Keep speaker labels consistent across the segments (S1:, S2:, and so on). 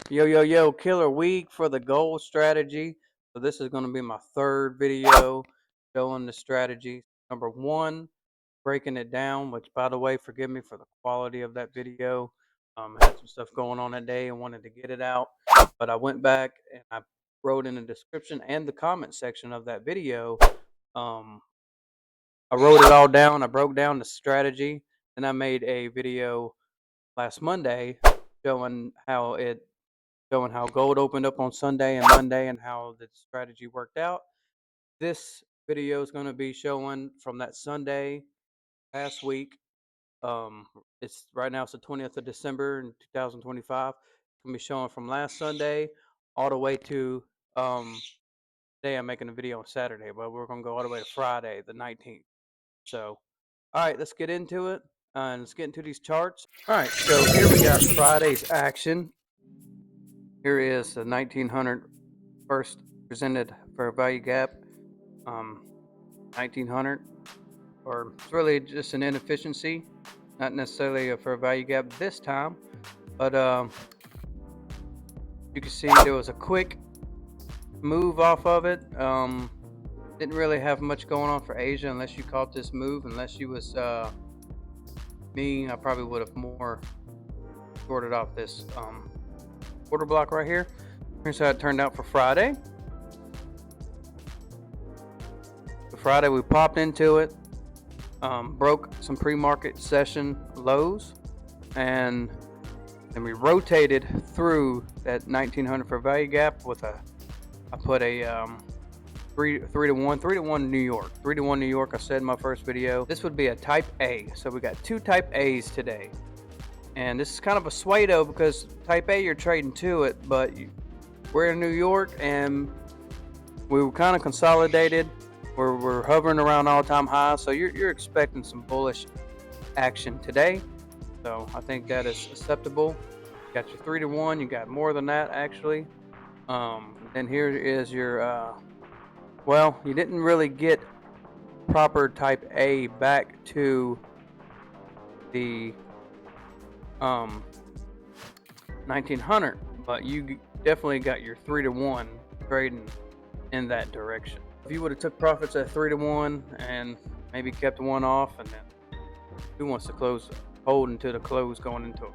S1: Yo, killer week for the gold strategy. So this is going to be my third video showing the strategy. Number one, breaking it down, which by the way, forgive me for the quality of that video. Had some stuff going on that day and wanted to get it out. But I went back and I wrote in the description and the comment section of that video. Um, I wrote it all down. I broke down the strategy and I made a video last Monday showing how it showing how gold opened up on Sunday and Monday and how the strategy worked out. This video is going to be showing from that Sunday past week. It's right now it's the 20th of December in 2025. It's going to be showing from last Sunday all the way to today. I'm making a video on Saturday, but we're going to go all the way to Friday, the 19th. So, all right, let's get into it and let's get into these charts. All right, so here we got Friday's action. Here is the 1900 first presented fair value gap, 1900, or it's really just an inefficiency, not necessarily a fair value gap this time, but you can see there was a quick move off of it. Didn't really have much going on for Asia unless you caught this move. Unless you was me, I probably would have more sorted off this order block right here. Here's how it turned out for Friday. Friday we popped into it, broke some pre-market session lows, and then we rotated through that 1900 for value gap with I put a 3-to-1 New York, 3-to-1 New York. I said in my first video this would be a type A, so we got two type A's today, and this is kind of a sway though because type A you're trading to it, but we're in New York and we were kind of consolidated. We're hovering around all-time highs, so you're expecting some bullish action today. So I think that is acceptable. You got your 3-to-1. You got more than that actually. Then here is your. Well, you didn't really get proper type A back to the 1900, but you definitely got your 3-to-1 trading in that direction. If you would have took profits at 3-to-1 and maybe kept one off, and then who wants to hold until the close going into a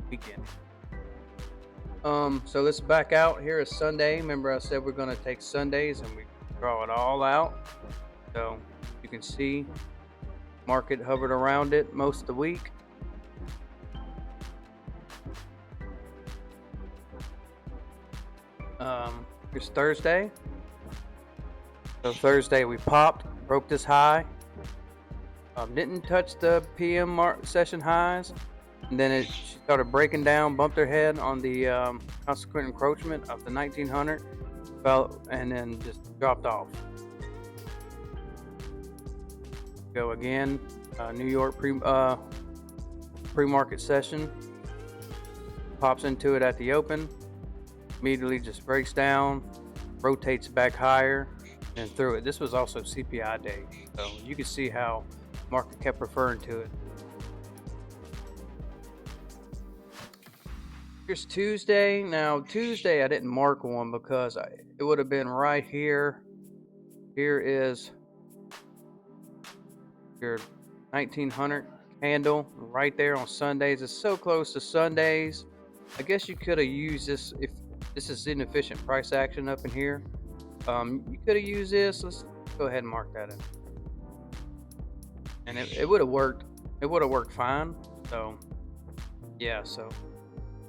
S1: weekend? So let's back out. Here is Sunday. Remember I said we're going to take Sundays and we draw it all out. So you can see market hovered around it most of the week. Here's Thursday. So Thursday we popped, broke this high, didn't touch the PM session highs, and then it started breaking down, bumped their head on the consequent encroachment of the 1900, fell, and then just dropped off. Go again, New York pre-market session, pops into it at the open, immediately just breaks down, rotates back higher, and through it. This was also CPI day, so you can see how market kept referring to it. Here's Tuesday. Now Tuesday I didn't mark one because it would have been right here. Here is your 1900 candle right there on Sundays. It's so close to Sundays. I guess you could have used this if this is inefficient price action up in here. You could have used this. Let's go ahead and mark that in, and it would have worked. It would have worked fine. So yeah, so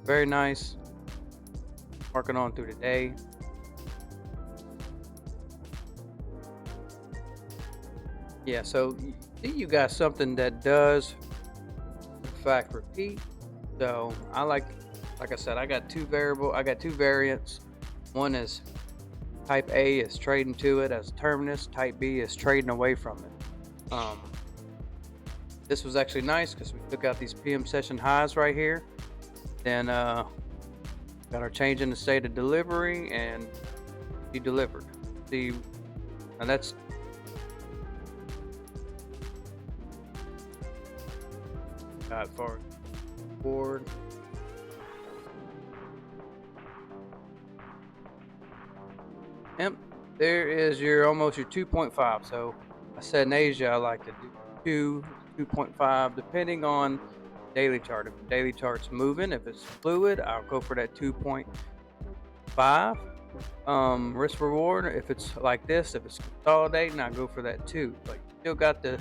S1: very nice. Marking on through the day. Yeah, so you got something that does in fact repeat. So I like I said, I got two variants. One is type A is trading to it as a terminus. Type B is trading away from it. This was actually nice because we took out these PM session highs right here. Then got our change in the state of delivery, and he delivered. See, and that's got forward. Yep, there is your almost your 2.5. So I said in Asia I like to do 2.5 depending on daily chart. If the daily chart's moving, if it's fluid, I'll go for that 2.5. Risk reward, if it's like this, if it's consolidating, I go for that 2. But you still got the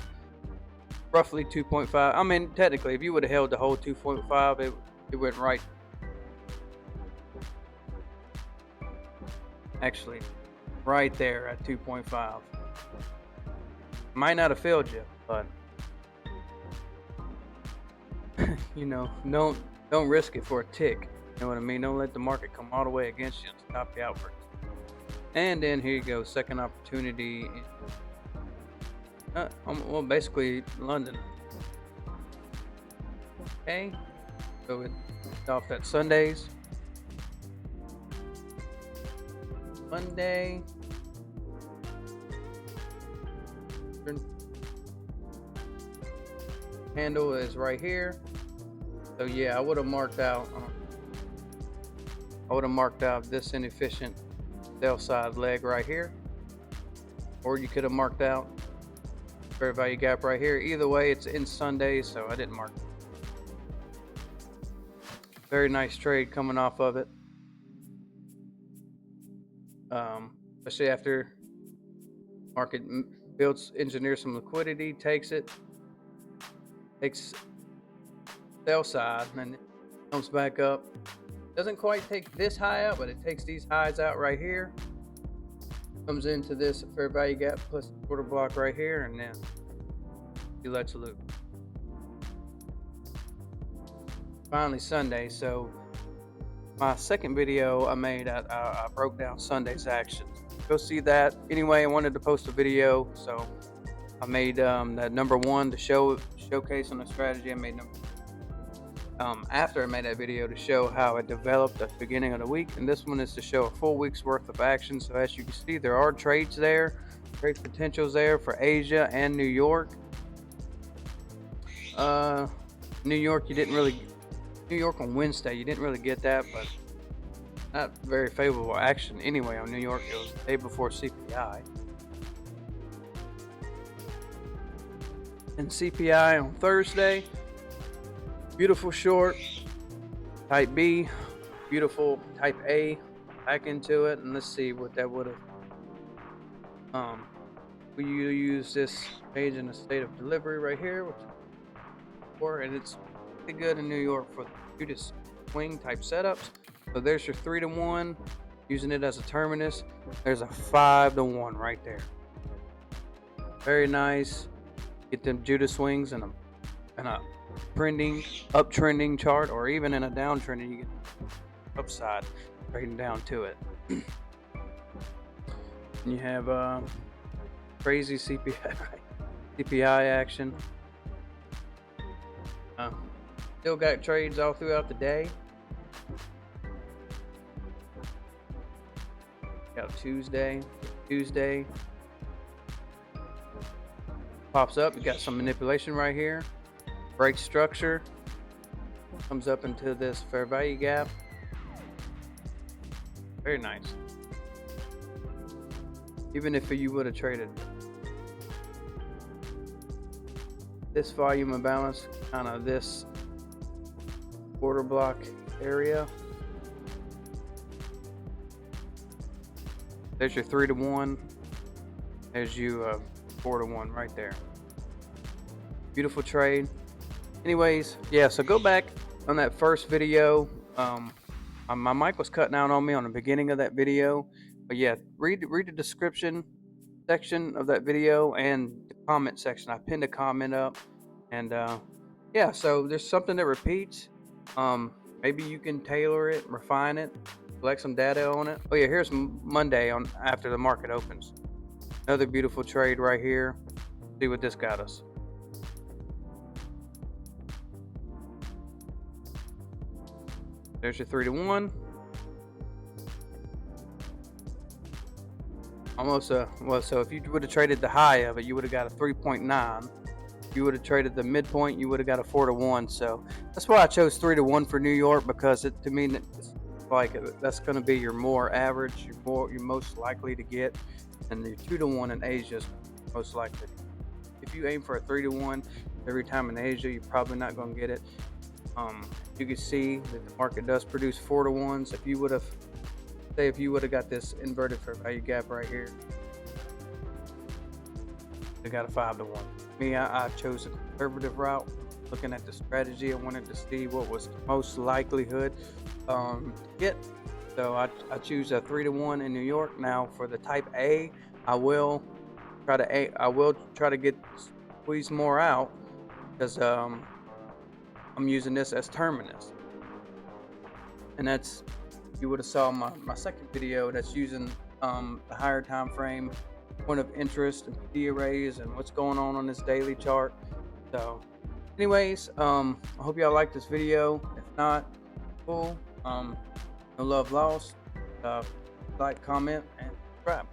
S1: roughly 2.5. I mean, technically, if you would have held the whole 2.5, it went right. Actually, right there at 2.5. Might not have failed you, but you know, don't risk it for a tick. You know what I mean? Don't let the market come all the way against you and stop you out for. And then here you go, second opportunity. Well, basically London. Okay, so it's off at Sundays. Monday. Handle is right here. So yeah, I would have marked out. This inefficient sell side leg right here, or you could have marked out fair value gap right here. Either way, it's in Sundays, so I didn't mark. Very nice trade coming off of it. Especially after market builds, engineers some liquidity, takes sell side, and it comes back up. Doesn't quite take this high out, but it takes these highs out right here. Comes into this fair value gap plus quarter block right here, and then he lets loose. Finally Sunday. So my second video I made, I broke down Sunday's actions. Go see that. Anyway, I wanted to post a video, so I made that number one to showcase on the strategy. I made after I made that video to show how it developed at the beginning of the week, and this one is to show a full week's worth of action. So as you can see, there are trades there, trade potentials there for Asia and New York. New York, New York on Wednesday, you didn't really get that, but not very favorable action anyway on New York. It was the day before CPI. And CPI on Thursday, beautiful short, type B, beautiful type A, back into it, and let's see what that would have. We use this page in the state of delivery right here, and it's pretty good in New York for the Judas swing type setups. So there's your 3-to-1, using it as a terminus. There's a 5-to-1 right there. Very nice. Get them Judas swings and a uptrending chart, or even in a downtrending, you get upside trading down to it. And you have crazy CPI action. Still got trades all throughout the day. Got Tuesday pops up. You got some manipulation right here. Break structure, comes up into this fair value gap. Very nice. Even if you would have traded this volume of balance, kind of this quarter block area. There's your 3-to-1. There's you 4-to-1 right there. Beautiful trade. Anyways, yeah, so go back on that first video. My mic was cutting out on me on the beginning of that video, but yeah, read the description section of that video and the comment section. I pinned a comment up, and yeah, so there's something that repeats. Maybe you can tailor it, refine it, collect some data on it. Oh yeah, here's Monday on after the market opens. Another beautiful trade right here. See what this got us. There's your 3-to-1. Almost so if you would have traded the high of it, you would have got a 3.9. If you would have traded the midpoint, you would have got a 4-to-1. So that's why I chose 3-to-1 for New York, because to me, like that's going to be your more average, you're most likely to get, and your 2-to-1 in Asia is most likely. If you aim for a 3-to-1 every time in Asia, you're probably not going to get it. You can see that the market does produce 4-to-1s. If you would have got this inverted fair value gap right here, they got a 5-to-1. Me, I chose a conservative route. Looking at the strategy, I wanted to see what was the most likelihood to get. So I choose a 3-to-1 in New York. Now for the type A, I will try to get squeeze more out, because I'm using this as terminus, and that's, you would have saw my second video that's using the higher time frame point of interest and P arrays and what's going on this daily chart. So anyways, I hope y'all like this video. If not, cool. No love lost. Like, comment, and subscribe.